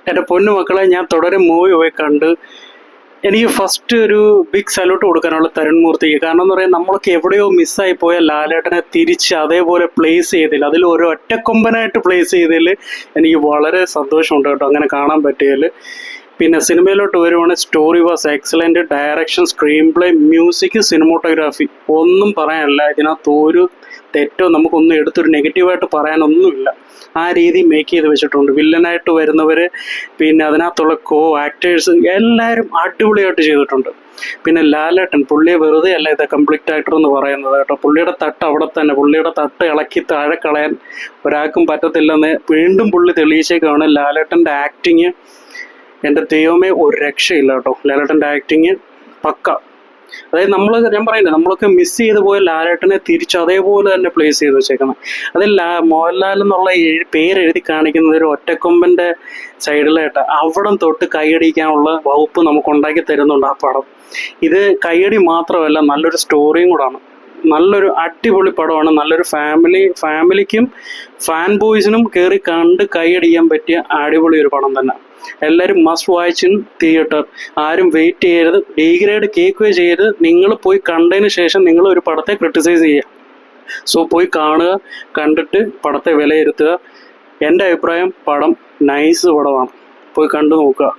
എൻ്റെ പൊന്നു മക്കളെ, ഞാൻ തുടരും മൂവി പോയി കണ്ട് എനിക്ക് ഫസ്റ്റ് ഒരു ബിഗ് സല്യൂട്ട് കൊടുക്കാനുള്ള തരുൺ മൂർത്തിക്ക്. കാരണം എന്ന് പറയാൻ നമ്മൾക്ക് എവിടെയോ മിസ്സായി പോയ ലാലേട്ടനെ തിരിച്ച് അതേപോലെ പ്ലേസ് ചെയ്തില്ല, അതിൽ ഒരു ഒറ്റക്കൊമ്പനായിട്ട് പ്ലേസ് ചെയ്തതിൽ എനിക്ക് വളരെ സന്തോഷമുണ്ട് കേട്ടോ, അങ്ങനെ കാണാൻ പറ്റിയതിൽ. പിന്നെ സിനിമയിലോട്ട് വരുവാണെങ്കിൽ story was excellent, direction, screen play, music, cinematography ഒന്നും പറയാനില്ല. ഇതിനകത്ത് ഒരു തെറ്റോ നമുക്കൊന്നും എടുത്തൊരു നെഗറ്റീവായിട്ട് പറയാനൊന്നുമില്ല. ആ രീതി മേക്ക് ചെയ്ത് വെച്ചിട്ടുണ്ട്. വില്ലനായിട്ട് വരുന്നവർ, പിന്നെ അതിനകത്തുള്ള കോ ആക്ടേഴ്സ് എല്ലാവരും അടിപൊളിയായിട്ട് ചെയ്തിട്ടുണ്ട്. പിന്നെ ലാലേട്ടൻ, പുള്ളിയെ വെറുതെ അല്ല ഇത് കംപ്ലീറ്റ് ആക്ടർ എന്ന് പറയുന്നത് കേട്ടോ. പുള്ളിയുടെ തട്ട് അവിടെ തന്നെ, പുള്ളിയുടെ തട്ട് ഇളക്കി താഴെ കളയാൻ ഒരാൾക്കും പറ്റത്തില്ലെന്ന് വീണ്ടും പുള്ളി തെളിയിച്ചേക്കാണ്. ലാലേട്ടൻ്റെ ആക്ടിങ് എൻ്റെ ദൈവമേ ഒരു രക്ഷയില്ല കേട്ടോ. ലാലേട്ടൻ്റെ ആക്ടിങ് പക്ക. അതായത് ഞാൻ പറയുന്നത് നമ്മളൊക്കെ മിസ് ചെയ്ത് പോയ ലാലേട്ടനെ തിരിച്ച് അതേപോലെ തന്നെ പ്ലേസ് ചെയ്ത് വെച്ചേക്കണം. അതിൽ മോഹൻലാൽ എന്നുള്ള പേരെഴുതി കാണിക്കുന്നത് ഒരു ഒറ്റക്കൊമ്പൻ്റെ സൈഡിലായിട്ട് അവിടം തൊട്ട് കൈയടിക്കാനുള്ള വകുപ്പ് നമുക്ക് ഉണ്ടാക്കി തരുന്നുണ്ട് ആ പടം. ഇത് കൈയടി മാത്രമല്ല, നല്ലൊരു സ്റ്റോറിയും കൂടാണ്. നല്ലൊരു അടിപൊളി പടമാണ്. നല്ലൊരു ഫാമിലിക്കും ഫാൻ ബോയ്സിനും കയറി കണ്ട് കൈയടിക്കാൻ പറ്റിയ അടിപൊളി ഒരു പടം തന്നെ. എല്ലാവരും മസ്റ്റ് വാച്ച് ഇൻ തിയേറ്റർ. ആരും വെയിറ്റ് ചെയ്യരുത്, ഡീഗ്രേഡ് കേൾക്കുകയോ ചെയ്യരുത്. നിങ്ങൾ പോയി കണ്ടതിന് ശേഷം നിങ്ങൾ ഒരു പടത്തെ ക്രിട്ടിസൈസ് ചെയ്യുക. സോ പോയി കാണുക, കണ്ടിട്ട് പടത്തെ വിലയിരുത്തുക. എൻ്റെ അഭിപ്രായം പടം നൈസ് പടമാണ്, പോയി കണ്ടു നോക്കുക.